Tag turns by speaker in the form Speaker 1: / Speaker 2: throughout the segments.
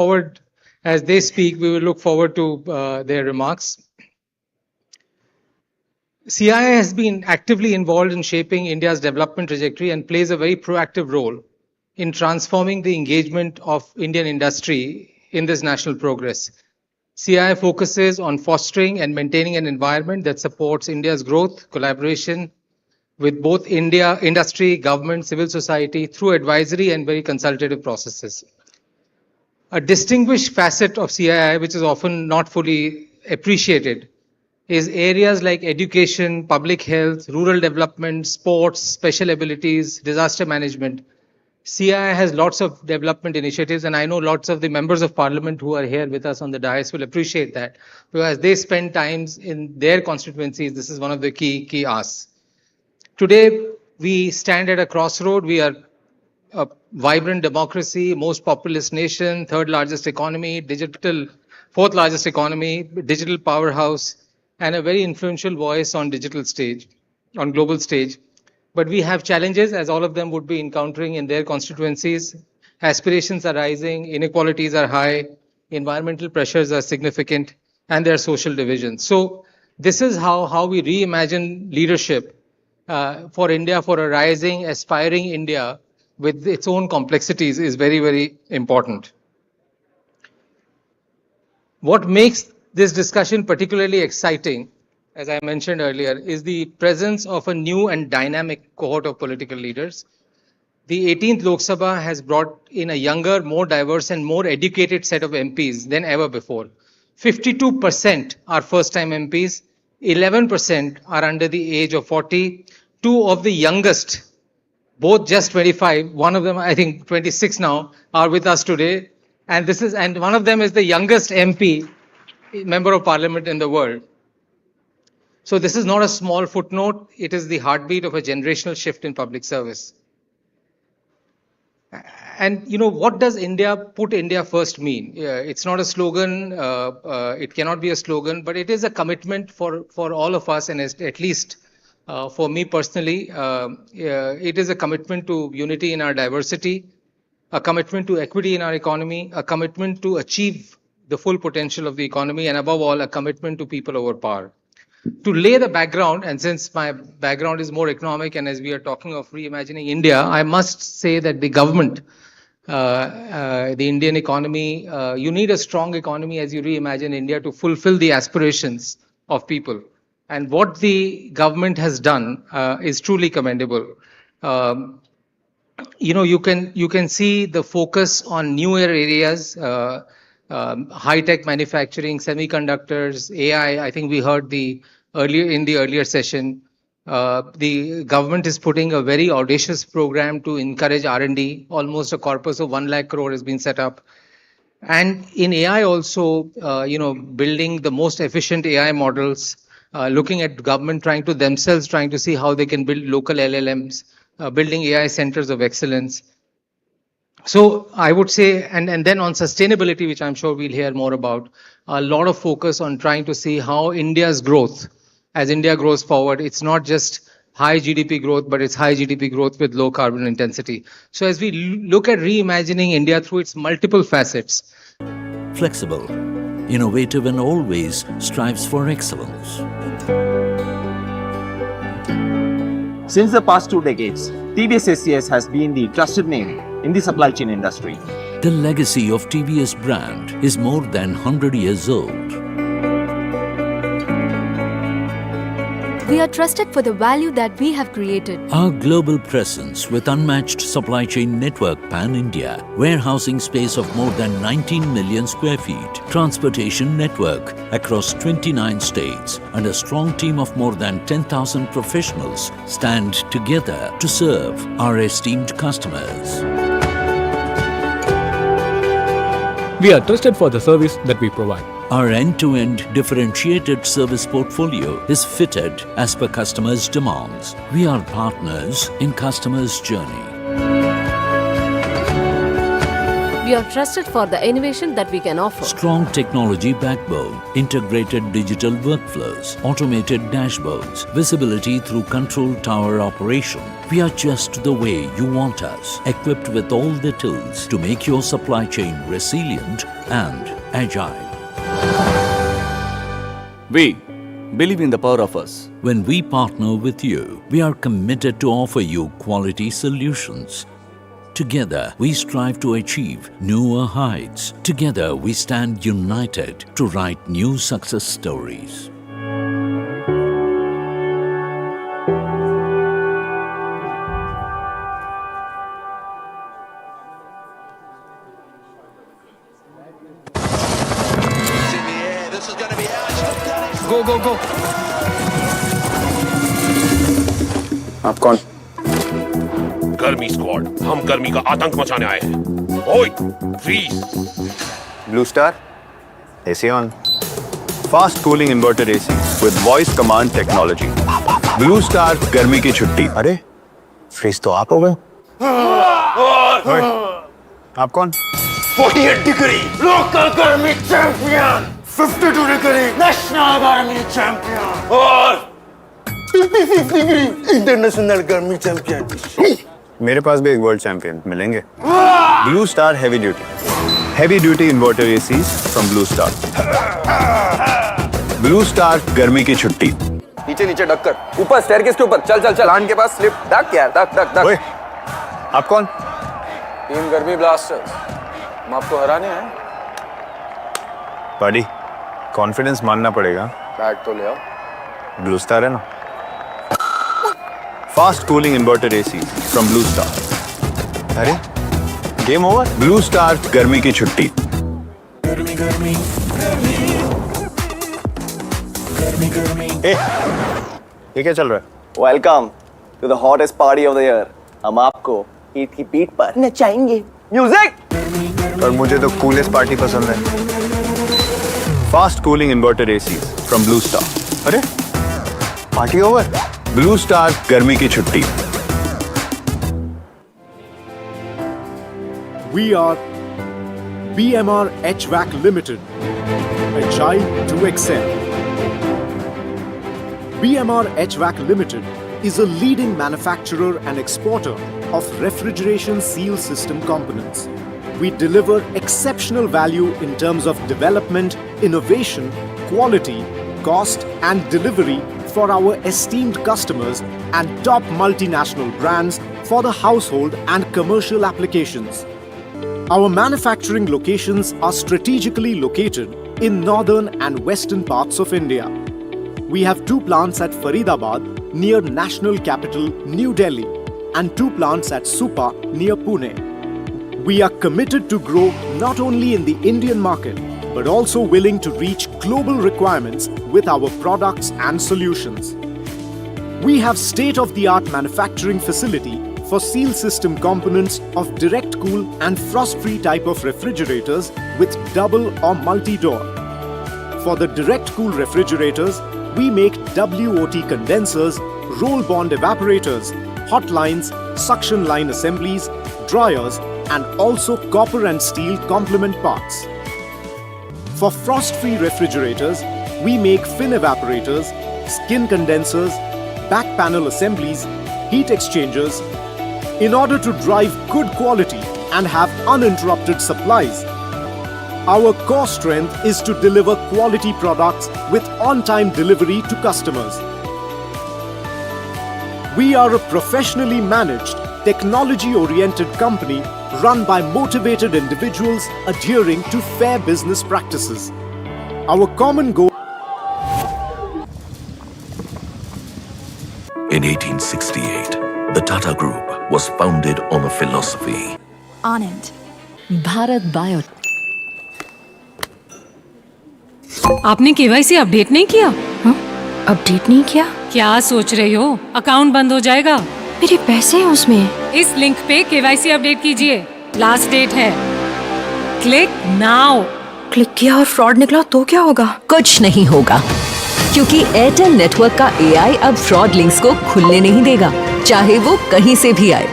Speaker 1: Forward, as they speak, we will look forward to their remarks. CII has been actively involved in shaping India's development trajectory and plays a very proactive role in transforming the engagement of Indian industry in this national progress. CII focuses on fostering and maintaining an environment that supports India's growth, collaboration with both India, industry, government, civil society through advisory and very consultative processes. A distinguished facet of CII, which is often not fully appreciated, is areas like education, public health, rural development, sports, special abilities, disaster management. CII has lots of development initiatives, and I know lots of the members of parliament who are here with us on the dais will appreciate that, because they spend times in their constituencies. This is one of the key asks. Today, we stand at a crossroad. We are a vibrant democracy, most populous nation, third largest economy, fourth largest economy, digital powerhouse, and a very influential voice on global stage. But we have challenges, as all of them would be encountering in their constituencies. Aspirations are rising, inequalities are high, environmental pressures are significant, and there are social divisions. So this is how we reimagine leadership for India, for a rising, aspiring India with its own complexities is very, very important. What makes this discussion particularly exciting, as I mentioned earlier, is the presence of a new and dynamic cohort of political leaders. The 18th Lok Sabha has brought in a younger, more diverse and more educated set of MPs than ever before. 52% are first-time MPs, 11% are under the age of 40, two of the youngest, both just 25, one of them I think 26 now, are with us today. And one of them is the youngest MP, member of parliament in the world. So this is not a small footnote. It is the heartbeat of a generational shift in public service. And what does put India first mean? It's not a slogan. It cannot be a slogan, but it is a commitment for all of us, and at least for me personally, it is a commitment to unity in our diversity, a commitment to equity in our economy, a commitment to achieve the full potential of the economy, and above all, a commitment to people over power. To lay the background, and since my background is more economic, and as we are talking of reimagining India, I must say that the government, the Indian economy, you need a strong economy as you reimagine India to fulfill the aspirations of people. And what the government has done is truly commendable. You can see the focus on newer areas, high-tech manufacturing, semiconductors, AI. I think we heard in the earlier session. The government is putting a very audacious program to encourage R&D. Almost a corpus of 1 lakh crore has been set up. And in AI also, building the most efficient AI models, looking at government trying to see how they can build local LLMs, building AI centers of excellence. So I would say, and then on sustainability, which I'm sure we'll hear more about, a lot of focus on trying to see how India's growth, as India grows forward, it's not just high GDP growth, but it's high GDP growth with low carbon intensity. So as we look at reimagining India through its multiple facets.
Speaker 2: Flexible, innovative, and always strives for excellence.
Speaker 3: Since the past 2 decades, TVS SCS has been the trusted name in the supply chain industry.
Speaker 2: The legacy of TVS brand is more than 100 years old.
Speaker 4: We are trusted for the value that we have created.
Speaker 2: Our global presence with unmatched supply chain network pan-India, warehousing space of more than 19 million square feet, transportation network across 29 states, and a strong team of more than 10,000 professionals stand together to serve our esteemed customers.
Speaker 5: We are trusted for the service that we provide.
Speaker 2: Our end-to-end differentiated service portfolio is fitted as per customers' demands. We are partners in customers' journey.
Speaker 6: We are trusted for the innovation that we can offer.
Speaker 2: Strong technology backbone, integrated digital workflows, automated dashboards, visibility through control tower operation. We are just the way you want us, equipped with all the tools to make your supply chain resilient and agile.
Speaker 7: We believe in the power of us.
Speaker 2: When we partner with you, we are committed to offer you quality solutions. Together, we strive to achieve newer heights. Together, we stand united to write new success stories.
Speaker 5: Go, go, go.
Speaker 3: आप कौन?
Speaker 8: गर्मी squad, हम गर्मी का आतंक मचाने आए हैं। ओए, freeze.
Speaker 9: Blue Star, AC on. Fast cooling inverter AC with voice command technology. Blue Star गर्मी की छुट्टी। अरे, फ्रीज तो आप हो गए। आप कौन?
Speaker 8: 48 डिग्री लोकल गर्मी चैंपियन, 52 डिग्री नेशनल गर्मी चैंपियन और 50 डिग्री इंटरनेशनल गर्मी चैंपियन।
Speaker 9: मेरे पास भी एक वर्ल्ड चैंपियन मिलेंगे। Blue Star heavy duty inverter ACs from Blue Star. Blue Star गर्मी की छुट्टी।
Speaker 10: नीचे नीचे डक्कर, ऊपर स्टेयरकेस के ऊपर, चल चल चल, प्लांट के पास स्लिप, डक यार, डक डक डक।
Speaker 9: ओए, आप कौन?
Speaker 10: टीम गर्मी ब्लास्टर्स, हम आपको हराने आए।
Speaker 9: बड़ी कॉन्फिडेंस मानना पड़ेगा।
Speaker 10: बैग तो ले आओ।
Speaker 9: ब्लू स्टार है ना? Fast cooling inverter AC from blue star. अरे गेम ओवर। ब्लू स्टार गर्मी की छुट्टी। गर्मी गर्मी गर्मी गर्मी गर्मी। ये क्या चल रहा है?
Speaker 3: Welcome to the hottest party of the year. हम आपको ईद की पीठ पर नचाएंगे। म्यूजिक।
Speaker 9: और मुझे तो कूलेस्ट पार्टी पसंद है। Fast cooling inverter AC from blue star. अरे पार्टी ओवर। ब्लू स्टार गर्मी की छुट्टी।
Speaker 11: We are BMR HVAC Limited, agile to excel. BMR HVAC Limited is a leading manufacturer and exporter of refrigeration seal system components. We deliver exceptional value in terms of development, innovation, quality, cost and delivery for our esteemed customers and top multinational brands for the household and commercial applications. Our manufacturing locations are strategically located in northern and western parts of India. We have 2 plants at Faridabad near national capital New Delhi and 2 plants at Supa near Pune. We are committed to grow not only in the Indian market but also willing to reach global requirements with our products and solutions. We have state-of-the-art manufacturing facility for seal system components of direct cool and frost-free type of refrigerators with double or multi-door. For the direct cool refrigerators, we make WOT condensers, roll bond evaporators, hot lines, suction line assemblies, dryers, and also copper and steel complement parts. For frost-free refrigerators, we make fin evaporators, skin condensers, back panel assemblies, heat exchangers, in order to drive good quality and have uninterrupted supplies. Our core strength is to deliver quality products with on-time delivery to customers. We are a professionally managed, technology-oriented company run by motivated individuals adhering to fair business practices. Our common goal.
Speaker 12: In 1868, the Tata Group was founded on a philosophy.
Speaker 4: Anand. Bharat Bio.
Speaker 6: आपने KYC update नहीं किया?
Speaker 4: Update नहीं किया?
Speaker 6: क्या सोच रही हो? Account बंद हो जाएगा।
Speaker 4: मेरे पैसे हैं उसमें।
Speaker 6: इस लिंक पे केवाईसी अपडेट कीजिए। लास्ट डेट है। Click now.
Speaker 4: क्लिक किया और फ्रॉड निकला तो क्या होगा?
Speaker 13: कुछ नहीं होगा, क्योंकि एयरटेल नेटवर्क का AI अब फ्रॉड लिंक्स को खुलने नहीं देगा, चाहे वो कहीं से भी आए।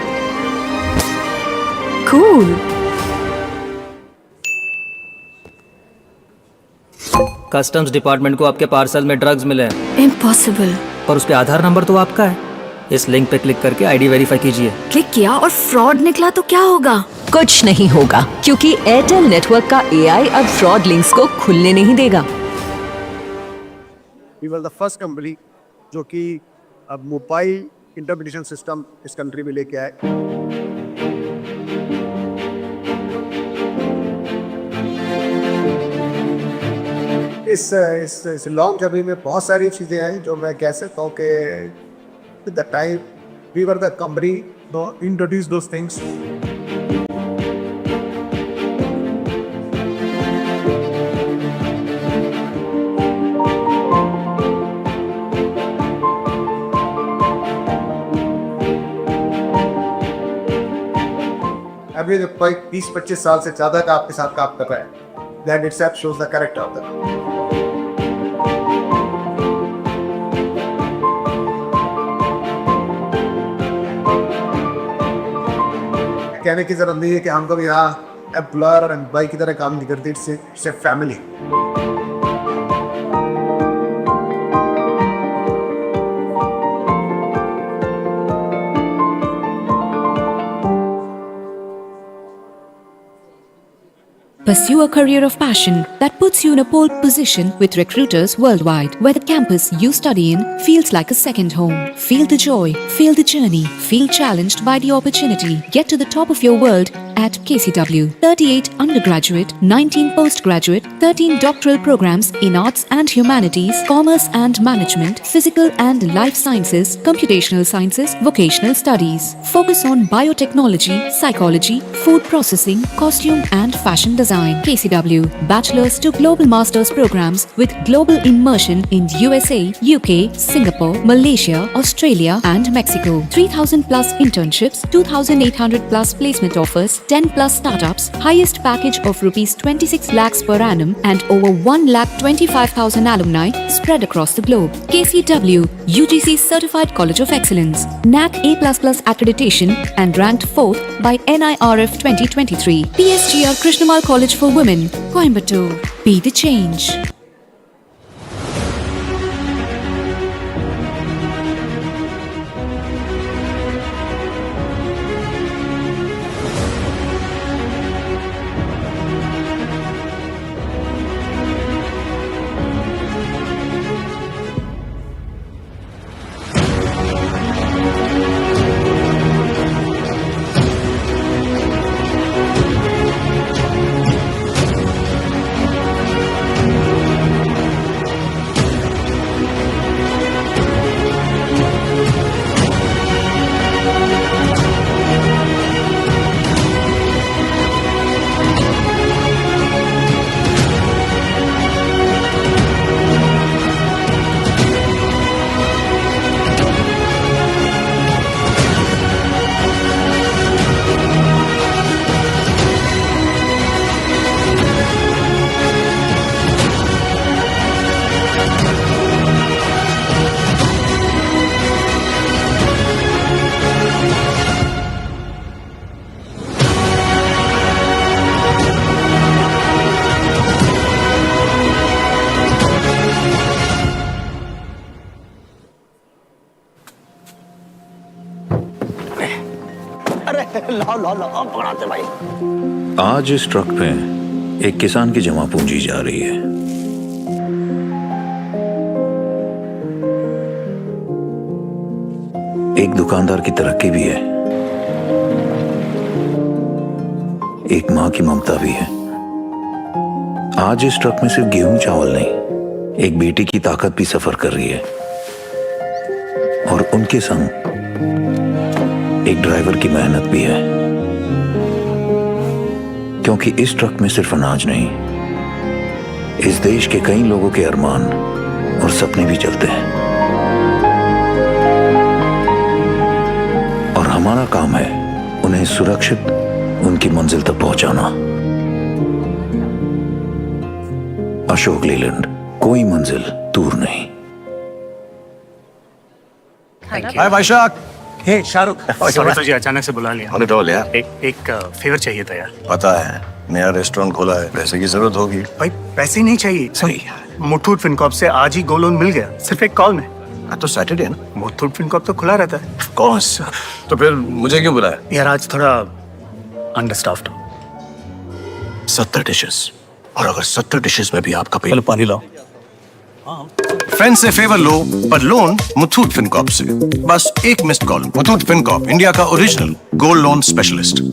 Speaker 4: कूल।
Speaker 14: कस्टम्स डिपार्टमेंट को आपके पार्सल में ड्रग्स मिले हैं।
Speaker 4: इम्पॉसिबल।
Speaker 14: और उस पे आधार नंबर तो आपका है। इस लिंक पे क्लिक करके आईडी वेरीफाई कीजिए।
Speaker 4: क्लिक किया और फ्रॉड निकला तो क्या होगा?
Speaker 13: कुछ नहीं होगा, क्योंकि एयरटेल नेटवर्क का एआई अब फ्रॉड लिंक्स को खुलने नहीं देगा।
Speaker 15: We were the first company जो कि अब मोबाइल इंटरप्रिटेशन सिस्टम इस कंट्री में लेके आए। इस लॉन्ग जर्नी में बहुत सारी चीज़ें आई जो मैं कह सकता हूँ कि with the time we were the company introduce those things. अभी जो कोई 20-25 साल से ज़्यादा का आपके साथ काम कर रहा है, that itself shows the character of the company. कहने की जरूरत नहीं है कि हमको भी यहाँ एम्प्लॉयर और एम्प्लॉय की तरह काम नहीं करते, it's a family.
Speaker 16: Pursue a career of passion that puts you in a pole position with recruiters worldwide, where the campus you study in feels like a second home. Feel the joy, feel the journey, feel challenged by the opportunity. Get to the top of your world at KCW. 38 undergraduate, 19 postgraduate, 13 doctoral programs in arts and humanities, commerce and management, physical and life sciences, computational sciences, vocational studies. Focus on biotechnology, psychology, food processing, costume and fashion design. KCW, bachelor's to global master's programs with global immersion in USA, UK, Singapore, Malaysia, Australia and Mexico. 3,000 plus internships, 2,800 plus placement offers, 10 plus startups, highest package of rupees 26 lakhs per annum and over 1,25,000 alumni spread across the globe. KCW, UGC Certified College of Excellence, NAC A++ accreditation and ranked 4th by NIRF 2023. PSGR Krishnamal College for Women, Coimbatore. Be the change.
Speaker 12: लाओ पकड़ाते भाई। आज इस truck पे एक किसान की जमा पूंजी जा रही है। एक दुकानदार की तरक्की भी है, एक मां की ममता भी है। आज इस ट्रक में सिर्फ गेहूं चावल नहीं, एक बेटी की ताकत भी सफर कर रही है और उनके संग एक ड्राइवर की मेहनत भी है, क्योंकि इस ट्रक में सिर्फ अनाज नहीं, इस देश के कई लोगों के अरमान और सपने भी चलते हैं और हमारा काम है उन्हें सुरक्षित उनकी मंजिल तक पहुंचाना। अशोक लीलैंड, कोई मंजिल दूर नहीं।
Speaker 17: हाय वैशाख।
Speaker 18: हे शाहरुख,
Speaker 17: सॉरी तुझे अचानक से बुला लिया।
Speaker 18: यार
Speaker 17: एक फेवर चाहिए था यार।
Speaker 18: पता है, नया रेस्टोरेंट खोला है, पैसे की जरूरत होगी।
Speaker 17: भाई पैसे नहीं चाहिए।
Speaker 18: सॉरी
Speaker 17: मुथूट फिनकॉर्प से आज ही गोल्ड लोन मिल गया, सिर्फ एक कॉल में।
Speaker 8: तो सैटरडे है ना?
Speaker 17: मुथूट फिनकॉर्प तो खुला रहता है।
Speaker 8: कौस तो फिर मुझे क्यों बुलाया?
Speaker 17: यार आज थोड़ा अंडरस्टाफ्ड।
Speaker 8: 70 डिशेस, और अगर 70 डिशेस में भी आपका
Speaker 17: पहले पानी लाओ।
Speaker 8: फ्रेंड से फेवर लो पर लोन मुथूट फिनकॉर्प से। बस एक missed call. Muthoot Fincorp, India का original gold loan specialist.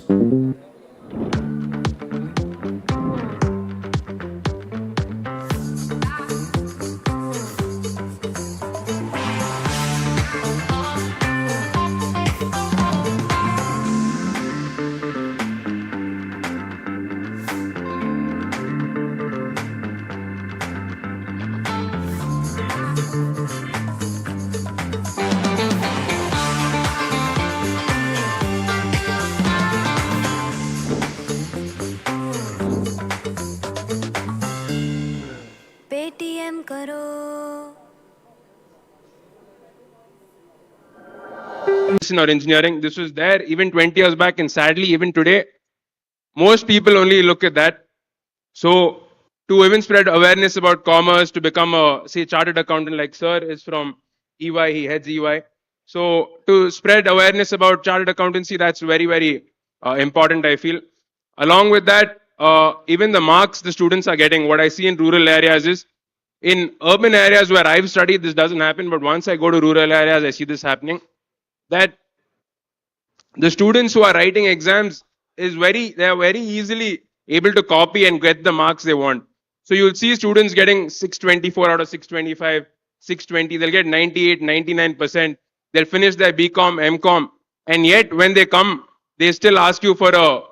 Speaker 4: Paytm करो।
Speaker 18: Or engineering, this was there even 20 years back, and sadly even today most people only look at that. So to even spread awareness about commerce, to become a, say, chartered accountant, like sir is from EY, he heads EY, so to spread awareness about chartered accountancy, that's very, very important, I feel. Along with that, even the marks the students are getting, what I see in rural areas is, in urban areas where I've studied, this doesn't happen, but once I go to rural areas, I see this happening, that the students who are writing exams they are very easily able to copy and get the marks they want. So you'll see students getting 624 out of 625, 620, they'll get 98, 99%. They'll finish their BCom, MCom, and yet when they come, they still ask you for a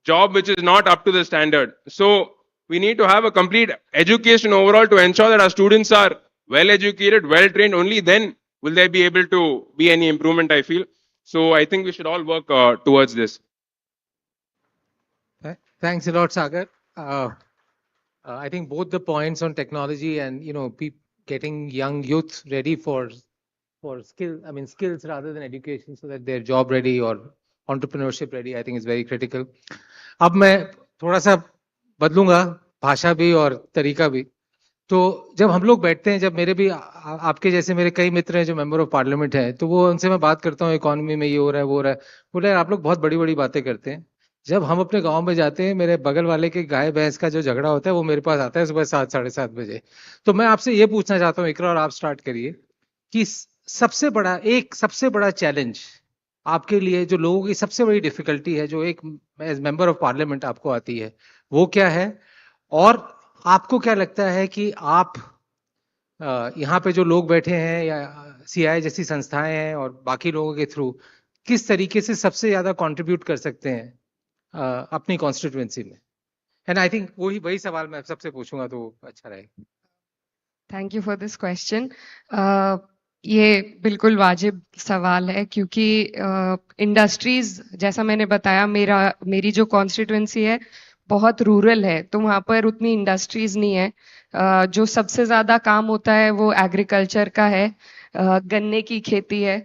Speaker 18: job which is not up to the standard. So we need to have a complete education overall to ensure that our students are well educated, well trained. Only then will there be able to be any improvement, I feel. So I think we should all work towards this.
Speaker 1: Thanks a lot, Sagar. I think both the points on technology and getting young youth ready for skills rather than education, so that they're job ready or entrepreneurship ready, I think is very critical. अब मैं थोड़ा सा बदलूंगा भाषा भी और तरीका भी। तो जब हम लोग बैठते हैं, जब मेरे भी आपके जैसे मेरे कई मित्र हैं जो मेंबर ऑफ पार्लियामेंट हैं, तो वो उनसे मैं बात करता हूँ इकोनॉमी में ये हो रहा है वो हो रहा है, बोले यार आप लोग बहुत बड़ी बड़ी बातें करते हैं। जब हम अपने गांव में जाते हैं, मेरे बगल वाले के गाय भैंस का जो झगड़ा होता है वो मेरे पास आता है सुबह 7 साढ़े 7 बजे। तो मैं आपसे ये पूछना चाहता हूँ इकरा, और आप स्टार्ट करिए, कि सबसे बड़ा चैलेंज आपके लिए, जो लोगों की सबसे बड़ी डिफिकल्टी है, जो एक एज मेंबर ऑफ पार्लियामेंट आपको आती है, वो क्या है? और आपको क्या लगता है कि आप यहाँ पे जो लोग बैठे हैं या सीआई जैसी संस्थाएं हैं और बाकी लोगों के थ्रू किस तरीके से सबसे ज्यादा कंट्रीब्यूट कर सकते हैं अपनी कॉन्स्टिट्यूएंसी में? एंड आई थिंक वही सवाल मैं सबसे पूछूंगा तो अच्छा रहेगा।
Speaker 19: Thank you for this question. ये बिल्कुल वाजिब सवाल है, क्योंकि इंडस्ट्रीज जैसा मैंने बताया, मेरी जो कॉन्स्टिट्यूएंसी है बहुत रूरल है, तो वहाँ पर उतनी इंडस्ट्रीज नहीं है। जो सबसे ज्यादा काम होता है वो एग्रीकल्चर का है, गन्ने की खेती है,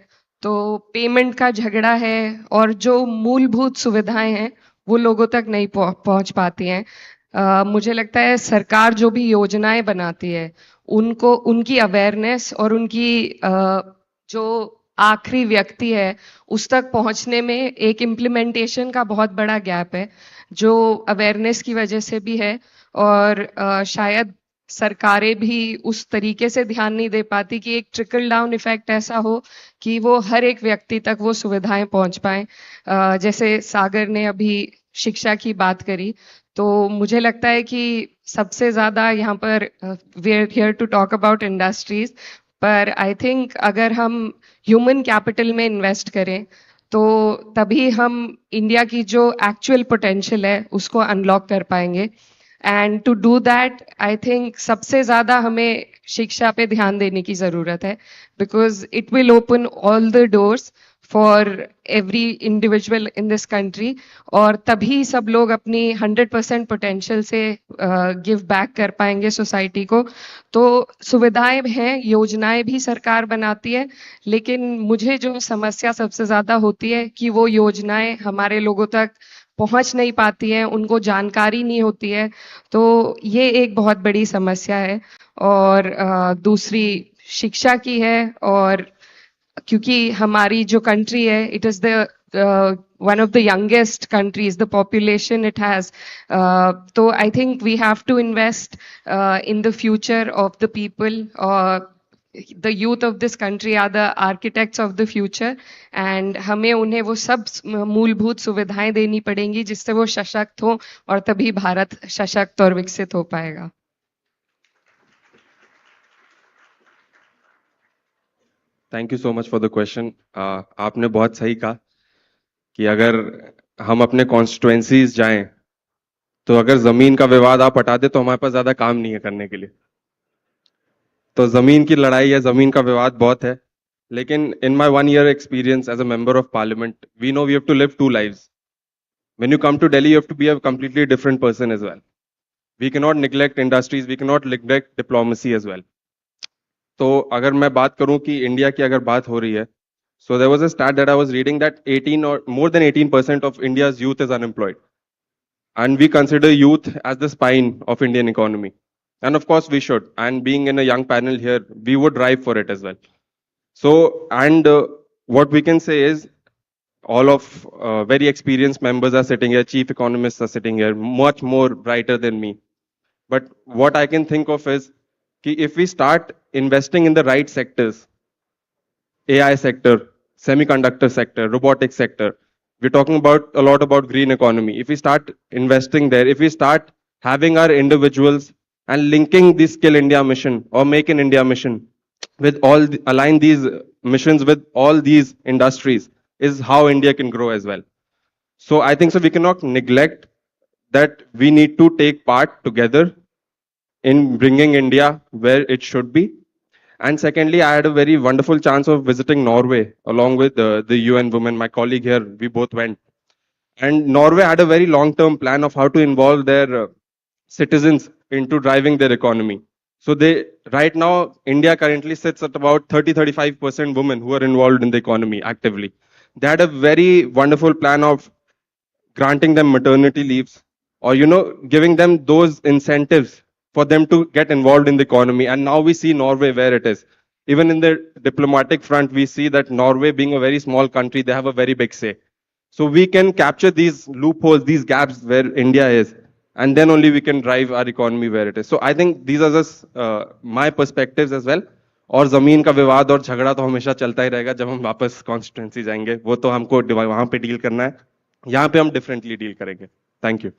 Speaker 19: तो पेमेंट का झगड़ा है, और जो मूलभूत सुविधाएं हैं वो लोगों तक नहीं पहुंच पाती हैं। मुझे लगता है सरकार जो भी योजनाएं बनाती है उनको, उनकी अवेयरनेस और उनकी जो आखिरी व्यक्ति है उस तक पहुंचने में एक इम्प्लीमेंटेशन का बहुत बड़ा गैप है, जो अवेयरनेस की वजह से भी है, और शायद सरकारें भी उस तरीके से ध्यान नहीं दे पाती कि एक ट्रिकल डाउन इफेक्ट ऐसा हो कि वो हर एक व्यक्ति तक वो सुविधाएं पहुंच पाएं। जैसे सागर ने अभी शिक्षा की बात करी, तो मुझे लगता है कि सबसे ज्यादा यहाँ पर we are here to talk about industries, पर आई थिंक अगर हम ह्यूमन कैपिटल में इन्वेस्ट करें तो तभी हम इंडिया की जो एक्चुअल पोटेंशियल है उसको अनलॉक कर पाएंगे। And to do that I think सबसे ज्यादा हमें शिक्षा पे ध्यान देने की जरूरत है, because it will open all the doors for every individual in this country, और तभी सब लोग अपनी 100% पोटेंशियल से गिव बैक कर पाएंगे सोसाइटी को। तो सुविधाएं हैं, योजनाएं भी सरकार बनाती है, लेकिन मुझे जो समस्या सबसे ज्यादा होती है कि वो योजनाएं हमारे लोगों तक पहुंच नहीं पाती हैं, उनको जानकारी नहीं होती है, तो ये एक बहुत बड़ी समस्या है। और दूसरी शिक्षा की है, और क्योंकि हमारी जो कंट्री है, it is the one of the youngest countries, the population it has, so I think we have to invest in the future of the people. The youth of this country are the architects of the future, and हमें उन्हें वो सब मूलभूत सुविधाएं देनी पड़ेंगी जिससे वो सशक्त हो, और तभी भारत सशक्त और विकसित हो पाएगा।
Speaker 18: Thank you so much for the question. आपने बहुत सही कहा कि अगर हम अपने कॉन्स्टिट्युएंसीज जाएं तो अगर जमीन का विवाद आप हटा दे तो हमारे पास ज्यादा काम नहीं है करने के लिए। तो जमीन की लड़ाई या जमीन का विवाद बहुत है, लेकिन in my 1 year experience as a member of parliament we know we have to live 2 lives. When you come to Delhi, you have to be a completely different person as well. We cannot neglect industries, we cannot neglect diplomacy as well. तो अगर मैं बात करूं कि India की अगर बात हो रही है, so there was a stat that I was reading that 18 or more than 18% of India's youth is unemployed. And we consider youth as the spine of Indian economy. And of course we should. And being in a young panel here, we would drive for it as well. So, and what we can say is, all of very experienced members are sitting here, chief economists are sitting here, much more brighter than me. But what I can think of is, if we start investing in the right sectors, AI sector, semiconductor sector, robotics sector, we're talking about a lot about green economy. If we start investing there, if we start having our individuals and linking the Skill India mission or Make in India mission with align these missions with all these industries, is how India can grow as well. So I think so we cannot neglect that we need to take part together in bringing India where it should be. And secondly, I had a very wonderful chance of visiting Norway along with the UN women, my colleague here, we both went. And Norway had a very long-term plan of how to involve their citizens into driving their economy. So right now, India currently sits at about 30-35% women who are involved in the economy actively. They had a very wonderful plan of granting them maternity leaves, or, giving them those incentives for them to get involved in the economy. And now we see Norway where it is. Even in the diplomatic front, we see that Norway, being a very small country, they have a very big say. So we can capture these loopholes, these gaps where India is, and then only we can drive our economy where it is. So I think these are just my perspectives as well. और जमीन का विवाद और झगड़ा तो हमेशा चलता ही रहेगा जब हम वापस कॉन्स्टिट्यूंसी जाएंगे, वो तो हमको वहां पे डील करना है, यहाँ पे हम डिफरेंटली डील करेंगे। Thank you.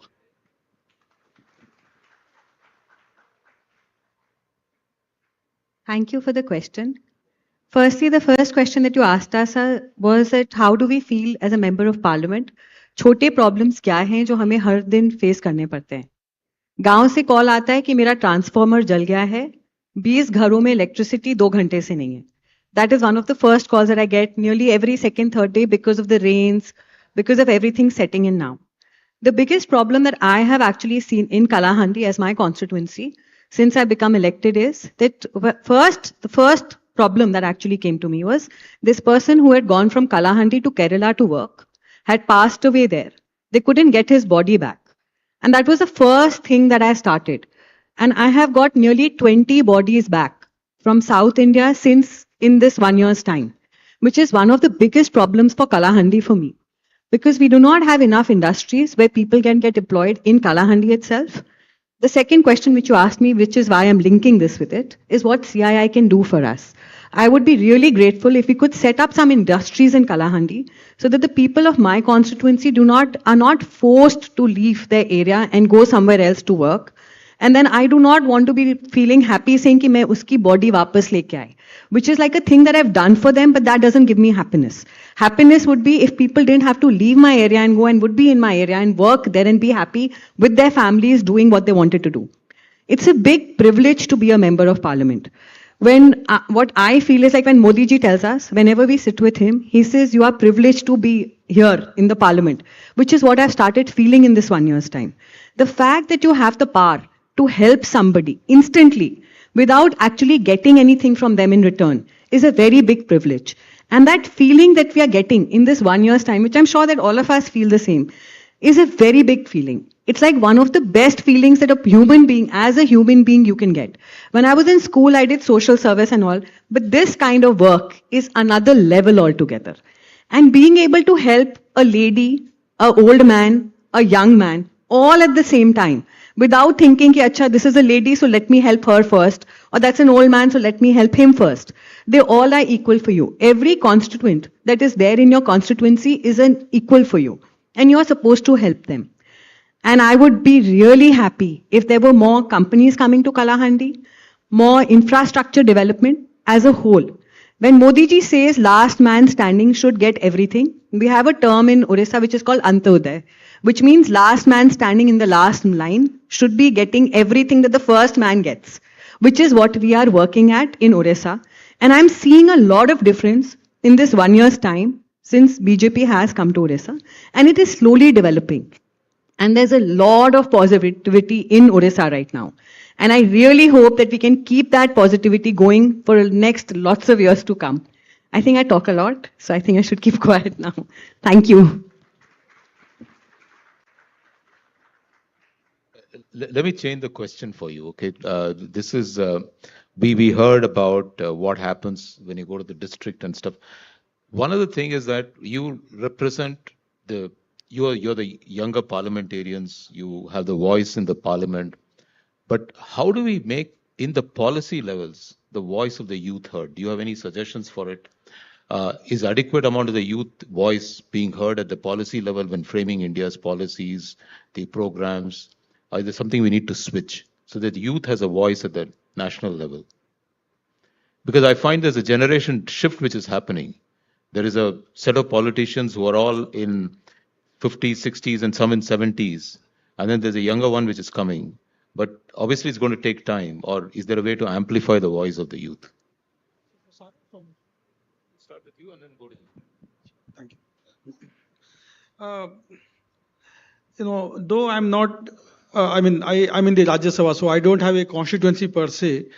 Speaker 20: Thank you for the question. Firstly, the first question that you asked us was that how do we feel as a member of parliament? छोटे problems क्या हैं जो हमें हर दिन face करने पड़ते हैं? गांव से कॉल आता है कि मेरा ट्रांसफॉर्मर जल गया है, 20 घरों में इलेक्ट्रिसिटी 2 घंटे से नहीं है. That is one of the first calls that I get nearly every second, third day because of the rains, because of everything setting in now. The biggest problem that I have actually seen in Kalahandi as my constituency since I become elected is that the first problem that actually came to me was this person who had gone from Kalahandi to Kerala to work had passed away there. They couldn't get his body back. And that was the first thing that I started. And I have got nearly 20 bodies back from South India since in this 1 year's time, which is one of the biggest problems for Kalahandi for me. Because we do not have enough industries where people can get employed in Kalahandi itself. The second question which you asked me, which is why I'm linking this with it, is what CII can do for us. I would be really grateful if we could set up some industries in Kalahandi so that the people of my constituency are not forced to leave their area and go somewhere else to work. And then I do not want to be feeling happy saying कि मैं उसकी body वापस लेके आए, which is like a thing that I've done for them, but that doesn't give me happiness. Happiness would be if people didn't have to leave my area and go and would be in my area and work there and be happy with their families doing what they wanted to do. It's a big privilege to be a member of parliament. When what I feel is like when Modi ji tells us, whenever we sit with him, he says, you are privileged to be here in the parliament, which is what I've started feeling in this 1 year's time. The fact that you have the power to help somebody instantly without actually getting anything from them in return is a very big privilege. And that feeling that we are getting in this 1 year's time, which I'm sure that all of us feel the same, is a very big feeling. It's like one of the best feelings that a human being, as a human being, you can get. When I was in school, I did social service and all, but this kind of work is another level altogether. And being able to help a lady, a old man, a young man, all at the same time, without thinking, ki, Acha, this is a lady, so let me help her first, or that's an old man, so let me help him first. They all are equal for you. Every constituent that is there in your constituency is an equal for you, and you are supposed to help them. And I would be really happy if there were more companies coming to Kalahandi, more infrastructure development as a whole. When Modi ji says last man standing should get everything, we have a term in Orissa which is called Antyodaya, which means last man standing in the last line should be getting everything that the first man gets, which is what we are working at in Orissa. And I'm seeing a lot of difference in this 1 year's time since BJP has come to Orissa, and it is slowly developing. And there's a lot of positivity in Orissa right now. And I really hope that we can keep that positivity going for the next lots of years to come. I think I talk a lot, so I think I should keep quiet now. Thank you.
Speaker 21: Let me change the question for you, okay? This is, we heard about what happens when you go to the district and stuff. One of the things is that you represent you're the younger parliamentarians, you have the voice in the parliament, but how do we make, in the policy levels, the voice of the youth heard? Do you have any suggestions for it? Is adequate amount of the youth voice being heard at the policy level when framing India's policies, the programs? Or is there something we need to switch so that the youth has a voice at the national level? Because I find there's a generation shift which is happening. There is a set of politicians who are all in 50s, 60s, and some in 70s. And then there's a younger one which is coming. But obviously it's going to take time. Or is there a way to amplify the voice of the youth?
Speaker 22: Start with you and then go to you. Thank you. Though I'm not, I'm in the Rajya Sabha, so I don't have a constituency per se.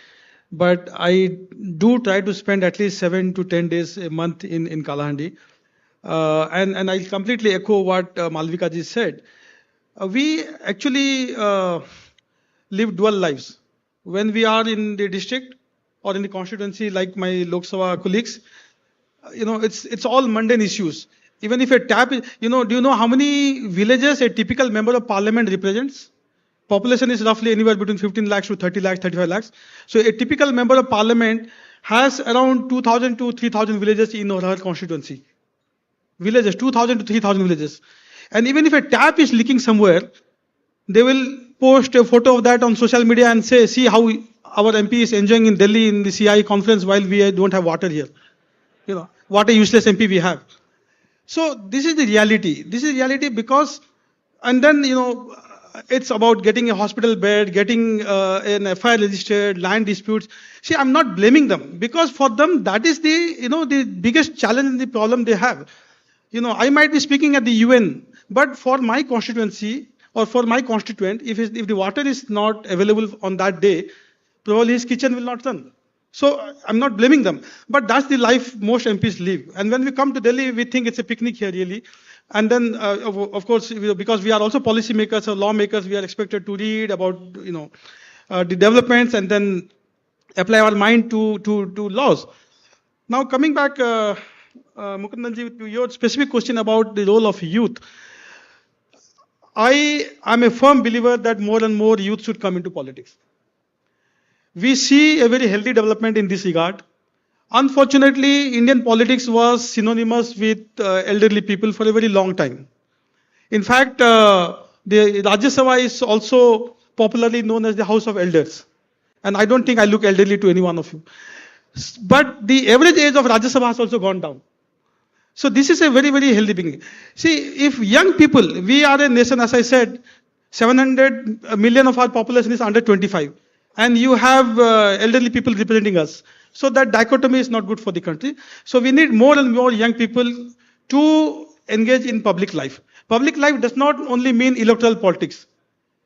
Speaker 22: But I do try to spend at least 7 to 10 days a month in Kalahandi. And I completely echo what Malvika ji said. We actually live dual lives. When we are in the district or in the constituency, like my Lok Sabha colleagues, it's all mundane issues. Even if a tap is, do you know how many villages a typical member of parliament represents? Population is roughly anywhere between 15 lakhs to 30 lakhs, 35 lakhs. So a typical member of parliament has around 2,000 to 3,000 villages in or her constituency. Villages, 2,000 to 3,000 villages. And even if a tap is leaking somewhere, they will post a photo of that on social media and say, see how our MP is enjoying in Delhi in the CI conference while we don't have water here. What a useless MP we have. So this is the reality. This is reality because, and then, it's about getting a hospital bed, getting an FIR registered, land disputes. See, I'm not blaming them because for them, that is the biggest challenge and the problem they have. I might be speaking at the UN, but for my constituency or for my constituent, if the water is not available on that day, probably his kitchen will not run. So I'm not blaming them, but that's the life most MPs live. And when we come to Delhi, we think it's a picnic here really. And then, of course, because we are also policymakers or lawmakers, we are expected to read about, the developments and then apply our mind to laws. Now, coming back, Mukundanji, to your specific question about the role of youth. I am a firm believer that more and more youth should come into politics. We see a very healthy development in this regard. Unfortunately, Indian politics was synonymous with elderly people for a very long time. In fact, the Rajya Sabha is also popularly known as the House of Elders. And I don't think I look elderly to any one of you. But the average age of Rajya Sabha has also gone down. So this is a very, very healthy beginning. See, if young people, we are a nation, as I said, 700 million of our population is under 25. And you have elderly people representing us. So that dichotomy is not good for the country. So we need more and more young people to engage in public life. Public life does not only mean electoral politics.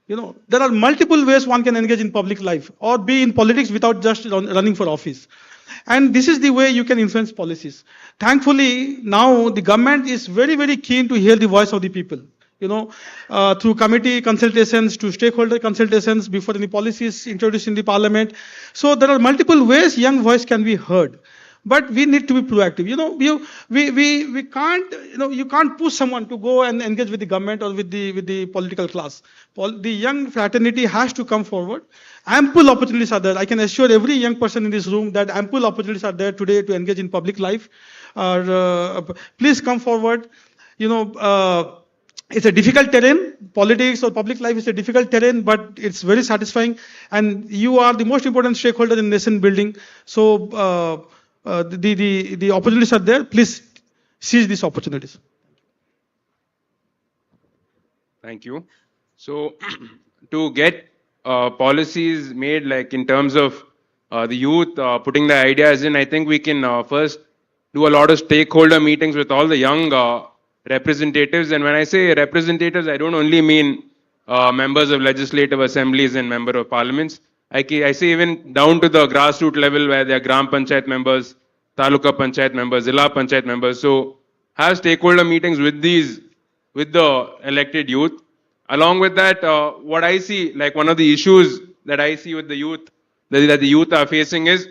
Speaker 22: There are multiple ways one can engage in public life or be in politics without just running for office. And this is the way you can influence policies. Thankfully, now the government is very, very keen to hear the voice of the people. through committee consultations to stakeholder consultations before any policy is introduced in the parliament. So there are multiple ways young voice can be heard. But we need to be proactive. We can't, you can't push someone to go and engage with the government or with the political class. The young fraternity has to come forward. Ample opportunities are there. I can assure every young person in this room that ample opportunities are there today to engage in public life. Please come forward. It's a difficult terrain. Politics or public life is a difficult terrain, but it's very satisfying. And you are the most important stakeholder in nation building. So the opportunities are there. Please seize these opportunities.
Speaker 18: Thank you. So to get policies made, like in terms of the youth, putting the ideas in, I think we can first do a lot of stakeholder meetings with all the young representatives. And when I say representatives, I don't only mean members of legislative assemblies and member of parliaments. I say even down to the grassroots level where they are Gram Panchayat members, Taluka Panchayat members, Zilla Panchayat members. So have stakeholder meetings with the elected youth. Along with that, what I see, like one of the issues that I see with the youth, that the youth are facing is,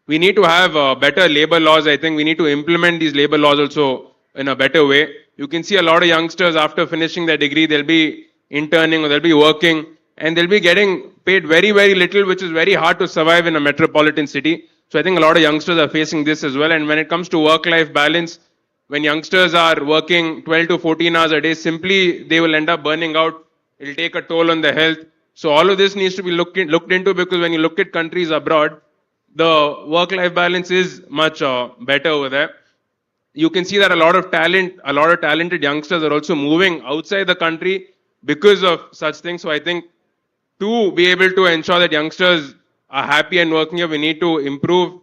Speaker 18: we need to have better labor laws. I think we need to implement these labor laws also in a better way. You can see a lot of youngsters after finishing their degree, they'll be interning or they'll be working and they'll be getting paid very, very little, which is very hard to survive in a metropolitan city. So I think a lot of youngsters are facing this as well. And when it comes to work-life balance, when youngsters are working 12 to 14 hours a day, simply they will end up burning out. It'll take a toll on their health. So all of this needs to be looked into, because when you look at countries abroad, the work-life balance is much better over there. You can see that a lot of talented youngsters are also moving outside the country because of such things. So I think to be able to ensure that youngsters are happy and working here, we need to improve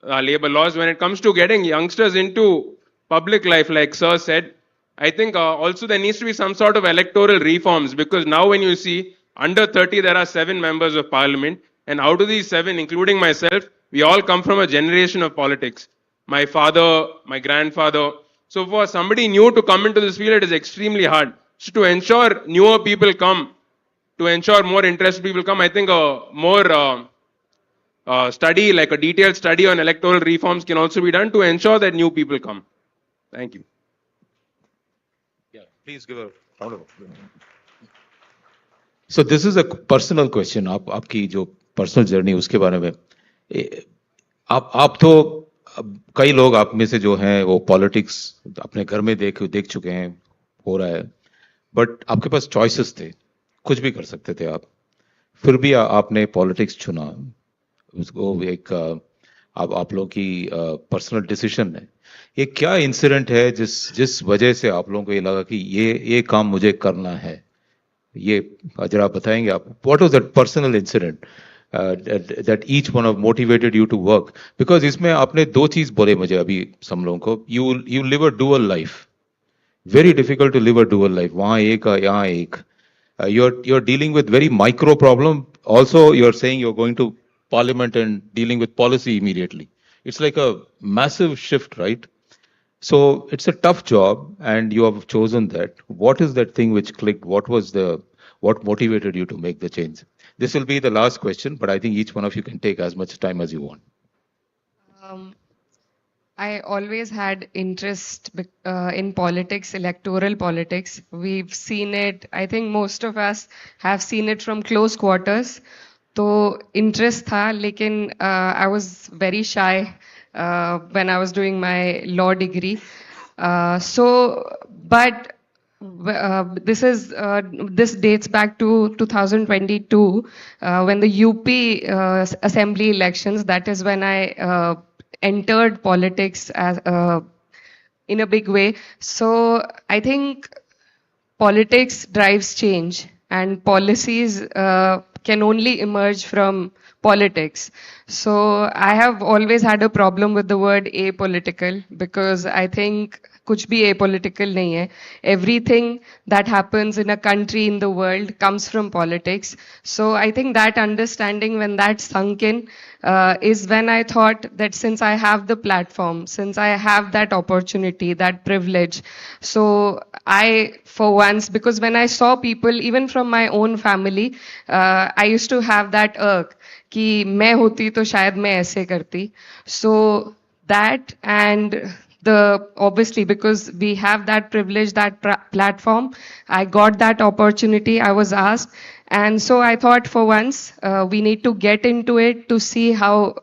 Speaker 18: labor laws. When it comes to getting youngsters into public life, like Sir said, I think also there needs to be some sort of electoral reforms, because now when you see under 30, there are 7 members of parliament. And out of these 7, including myself, we all come from a generation of politics. My father, my grandfather. So for somebody new to come into this field, it is extremely hard. So to ensure newer people come, to ensure more interested people come, I think a more study, like a detailed study on electoral reforms can also be done to ensure that new people come. Thank you.
Speaker 21: Yeah, please give a round of applause. So this is a personal question. आपकी जो personal journey उसके बारे में आप तो कई लोग आप में से जो हैं वो पॉलिटिक्स अपने घर में देख चुके हैं, हो रहा है, बट आपके पास चॉइसेस थे, कुछ भी कर सकते थे आप, फिर भी आपने पॉलिटिक्स चुना, उसको एक आप लोगों की पर्सनल डिसीजन है. ये क्या इंसिडेंट है जिस वजह से आप लोगों को ये लगा कि ये काम मुझे करना है, ये जरा बताएंगे आप? What was that personal incident that each one of motivated you to work? Because इसमें आपने 2 चीज बोले मुझे अभी सब लोगों को. You live a dual life. Very difficult to live a dual life. वहाँ एक यहाँ एक. You're dealing with very micro problem. Also you're saying you're going to parliament and dealing with policy immediately. It's like a massive shift, right? So it's a tough job and you have chosen that. What is that thing which clicked? What motivated you to make the change? This will be the last question, but I think each one of you can take as much time as you want.
Speaker 19: I always had interest in politics, electoral politics. We've seen it, I think most of us have seen it from close quarters. So interest tha, lekin I was very shy when I was doing my law degree. But this dates back to 2022 when the UP assembly elections. That is when I entered politics as in a big way. So I think politics drives change, and policies can only emerge from politics. So I have always had a problem with the word apolitical, because I think कुछ भी apolitical नहीं है. Everything that happens in a country, in the world, comes from politics. So I think that understanding, when that sunk in, is when I thought that since I have the platform, since I have that opportunity, that privilege, so I, for once, because when I saw people, even from my own family, I used to have that irk कि मैं होती तो शायद मैं ऐसे करती. So that, and the obviously, because we have that privilege, that platform, I got that opportunity, I was asked, and so I thought for once we need to get into it to see how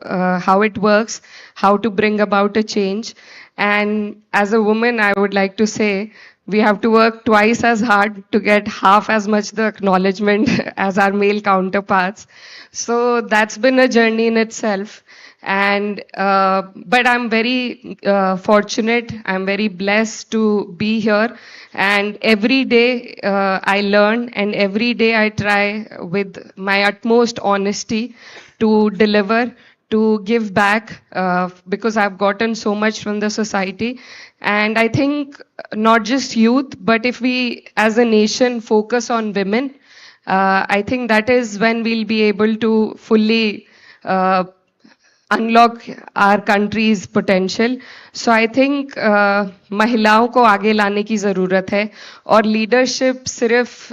Speaker 19: it works, how to bring about a change. And as a woman, I would like to say we have to work twice as hard to get half as much the acknowledgement as our male counterparts. So that's been a journey in itself. And but I'm very fortunate, I'm very blessed to be here, and every day I learn, and every day I try with my utmost honesty to deliver, to give back, because I've gotten so much from the society. And I think not just youth, but if we as a nation focus on women, I think that is when we'll be able to fully unlock our country's potential. So I think महिलाओं को आगे लाने की ज़रूरत है, और leadership सिर्फ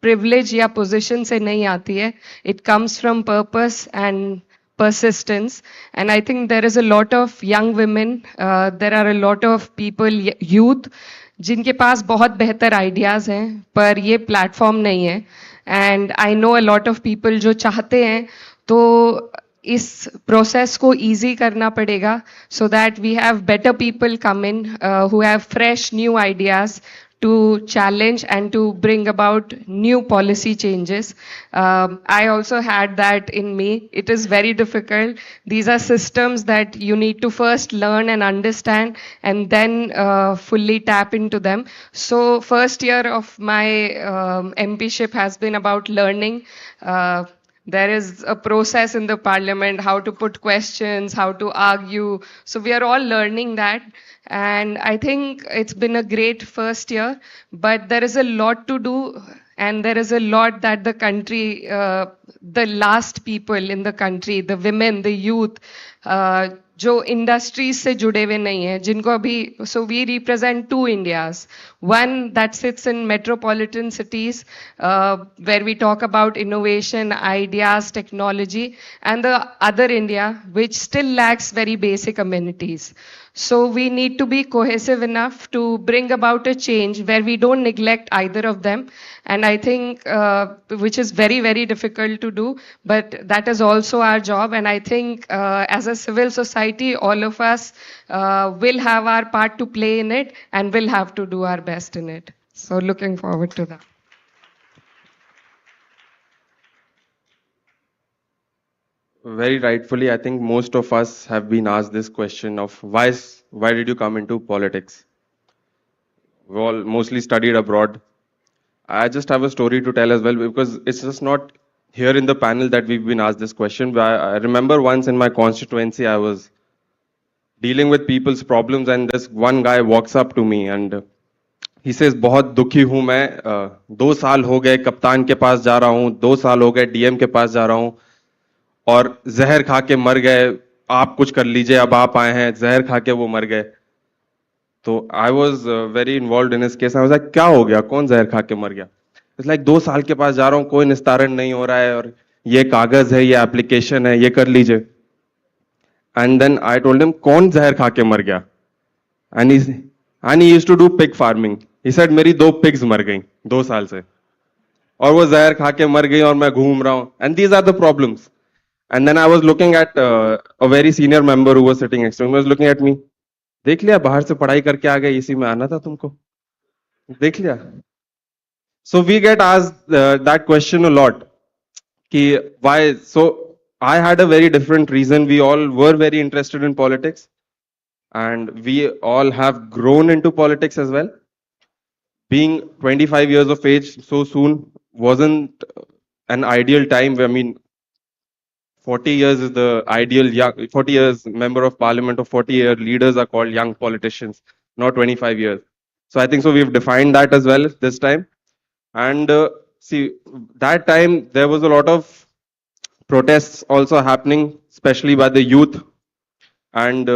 Speaker 19: privilege या position से नहीं आती है. It comes from purpose and persistence. And I think there is a lot of young women, there are a lot of people, youth, जिनके पास बहुत बेहतर ideas हैं, पर ये platform नहीं है. And I know a lot of people जो चाहते हैं, तो इस प्रोसेस को इजी करना पड़ेगा, so that we have better people come in who have fresh new ideas to challenge and to bring about new policy changes. I also had that in me. It is very difficult. These are systems that you need to first learn and understand, and then fully tap into them. So first year of my MPship has been about learning. There is a process in the parliament, how to put questions, how to argue. So we are all learning that. And I think it's been a great first year, but there is a lot to do, and there is a lot that the country, the last people in the country, the women, the youth, जो industries से जुड़े हुए नहीं हैं, जिनको अभी, so we represent two Indias, one that sits in metropolitan cities where we talk about innovation, ideas, technology, and the other India which still lacks very basic amenities. So we need to be cohesive enough to bring about a change where we don't neglect either of them. And I think, which is very, very difficult to do, but that is also our job. And I think as a civil society, all of us will have our part to play in it, and will have to do our best in it. So looking forward to that.
Speaker 18: Very rightfully, I think most of us have been asked this question of why did you come into politics? We all mostly studied abroad. I just have a story to tell as well, because it's just not here in the panel that we've been asked this question. But I remember once in my constituency, I was dealing with people's problems, and this one guy walks up to me and he says, बहुत दुखी हूँ मैं, 2 साल हो गए कप्तान के पास जा रहा हूँ, 2 साल हो गए डीएम के पास जा रहा हूँ, और जहर खा के मर गए, आप कुछ कर लीजिए, अब आप आए हैं, जहर खा के वो मर गए. तो I was very involve in इस केस. आई वाज लाइक, क्या हो गया, कौन जहर खा के मर गया? इट्स लाइक 2 साल के पास जा रहा हूँ, कोई निस्तारण नहीं हो रहा है, और ये कागज है, ये एप्लीकेशन है, ये कर लीजिए. And then I told him, कौन जहर खा के मर गया? And he used to do pig farming. He said, मेरी 2 पिग्स मर गई 2 साल से, और वो जहर खा के मर गई, और मैं घूम रहा हूँ. And these are the problems. And then I was looking at a very senior member who was sitting next to me. He was looking at me. देख लिया, बाहर से पढ़ाई करके आ गए, इसी में आना था तुमको, देख लिया. So we get asked that question a lot. कि why? So I had a very different reason. We all were very interested in politics, and we all have grown into politics as well. Being 25 years of age so soon wasn't an ideal time. I mean, 40 years is the ideal young, 40 years member of parliament or 40-year leaders are called young politicians. not 25 years. So I think so we've defined that as well this time. And see, that time there was a lot of protests also happening, especially by the youth. And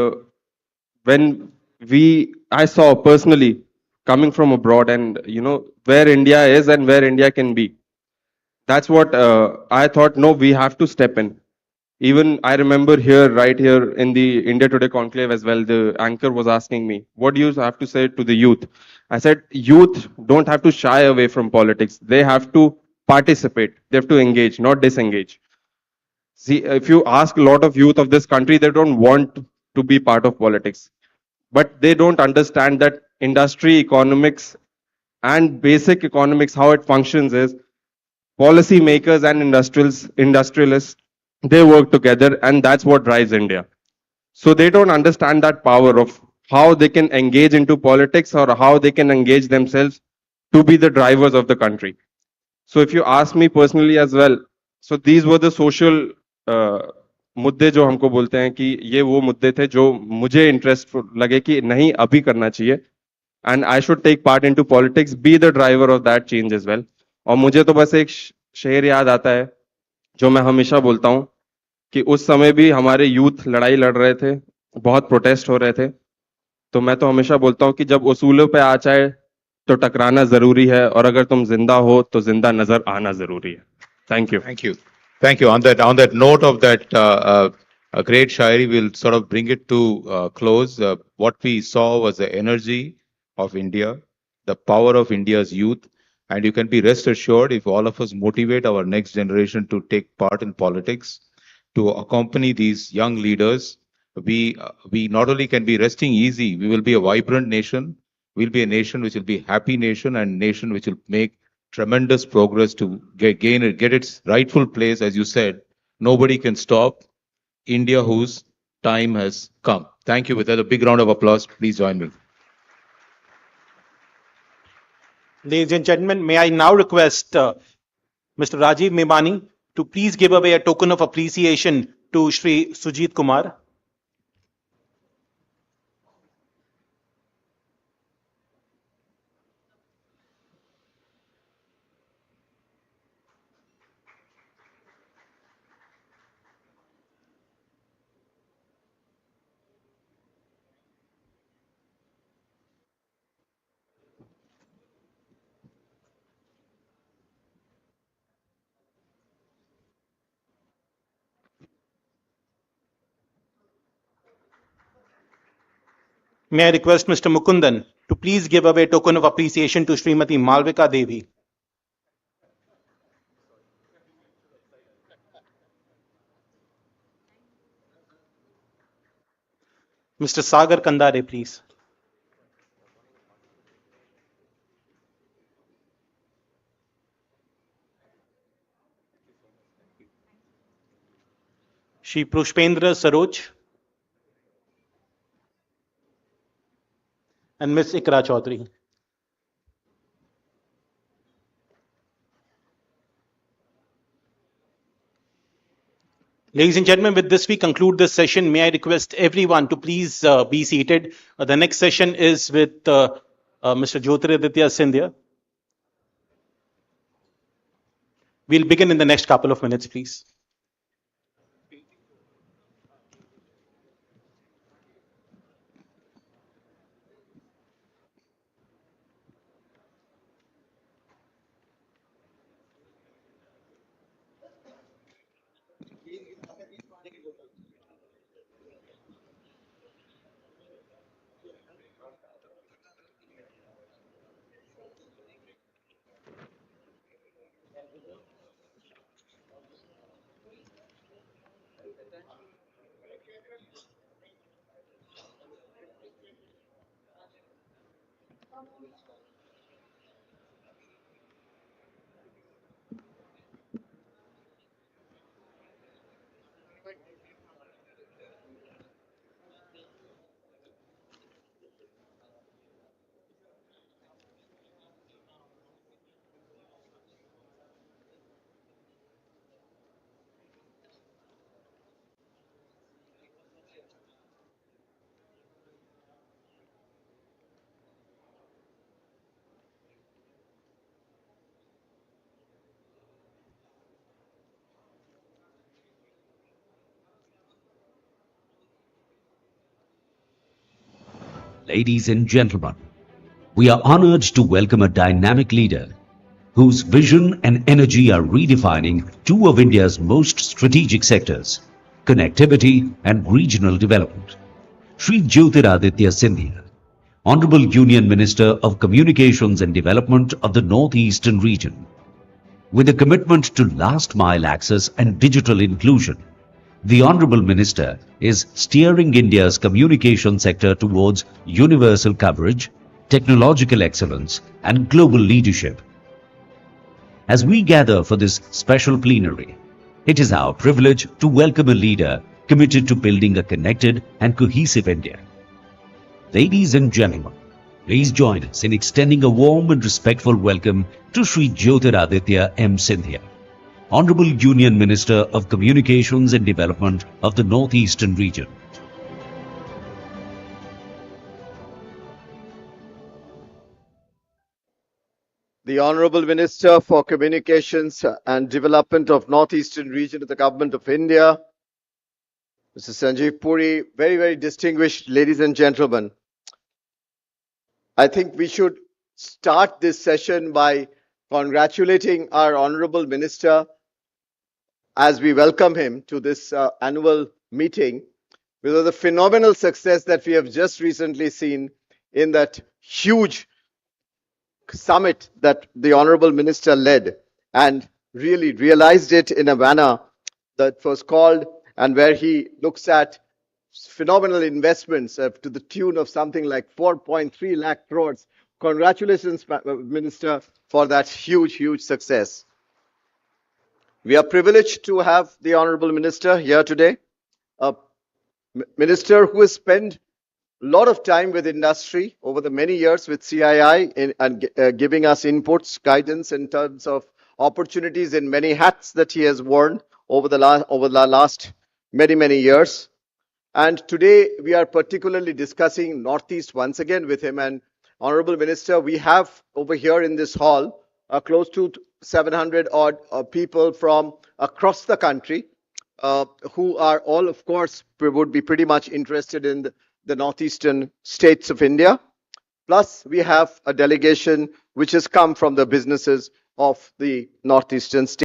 Speaker 18: when I saw personally coming from abroad, and where India is and where India can be. That's what I thought. No, we have to step in. Even I remember here, right here in the India Today conclave as well, the anchor was asking me, "What do you have to say to the youth?" I said, "Youth don't have to shy away from politics. They have to participate. They have to engage, not disengage." See, if you ask a lot of youth of this country, they don't want to be part of politics, but they don't understand that industry economics and basic economics, how it functions is policy makers and industrialists, they work together, and that's what drives India. So they don't understand that power of how they can engage into politics or how they can engage themselves to be the drivers of the country. So if you ask me personally as well, so these were the social मुद्दे जो हमको बोलते हैं कि ये वो मुद्दे थे जो मुझे इंटरेस्ट लगे कि नहीं अभी करना चाहिए, and I should take part into politics, be the driver of that change as well. और मुझे तो बस एक शेर याद आता है जो मैं हमेशा बोलता हूँ कि उस समय भी हमारे यूथ लड़ाई लड़ रहे थे, बहुत प्रोटेस्ट हो रहे थे. तो मैं तो हमेशा बोलता हूँ कि जब उसूलों पे आ जाए तो टकराना जरूरी है, और अगर तुम जिंदा हो तो जिंदा नजर आना जरूरी है. Thank you.
Speaker 21: Thank you. Thank you. On that note of that a great shairi, we'll sort of bring it to close. What we saw was the energy of India, the power of India's youth, and you can be rest assured if all of us motivate our next generation to take part in politics, to accompany these young leaders, we not only can be resting easy, we will be a vibrant nation. We'll be a nation which will be happy nation, and nation which will make tremendous progress to get its rightful place. As you said, nobody can stop India whose time has come. Thank you. With that, a big round of applause. Please join me.
Speaker 2: Ladies and gentlemen, may I now request Mr. Rajiv Memani to please give away a token of appreciation to Shri Sujit Kumar. May I request Mr. Mukundan to please give away a token of appreciation to Srimati Malvika Devi. Mr. Sagar Kandare, please. Shri Pushpendra Saroj and Ms. Ikra Chaudhary. Ladies and gentlemen, with this we conclude this session. May I request everyone to please be seated. The next session is with Mr. Jyotiraditya Scindia. We'll begin in the next couple of minutes, please.
Speaker 5: Ladies and gentlemen, we are honored to welcome a dynamic leader whose vision and energy are redefining two of India's most strategic sectors, connectivity and regional development. Shri Jyotiraditya Scindia, Honorable Union Minister of Communications and Development of the Northeastern region. With a commitment to last mile access and digital inclusion, the Honorable Minister is steering India's communication sector towards universal coverage, technological excellence and global leadership. As we gather for this special plenary, it is our privilege to welcome a leader committed to building a connected and cohesive India. Ladies and gentlemen, please join us in extending a warm and respectful welcome to Shri Jyotiraditya M. Scindia, Honorable Union Minister of Communications and Development of the Northeastern region.
Speaker 7: The Honorable Minister for Communications and Development of Northeastern region of the Government of India, Mr. Sanjeev Puri, very, very distinguished ladies and gentlemen. I think we should start this session by congratulating our Honorable Minister as we welcome him to this annual meeting with the phenomenal success that we have just recently seen in that huge summit that the Honorable Minister led and really realized it in a manner that was called and where he looks at phenomenal investments to the tune of something like 4.3 lakh crores. Congratulations, Minister, for that huge, huge success. We are privileged to have the Honorable Minister here today, a minister who has spent a lot of time with industry over the many years with CII and giving us inputs, guidance in terms of opportunities in many hats that he has worn over the last many years. And today we are particularly discussing Northeast once again with him. And Honorable Minister, we have over here in this hall close to 700 odd people from across the country who are all, of course, would be pretty much interested in the northeastern states of India. Plus, we have a delegation which has come from the businesses of the northeastern states.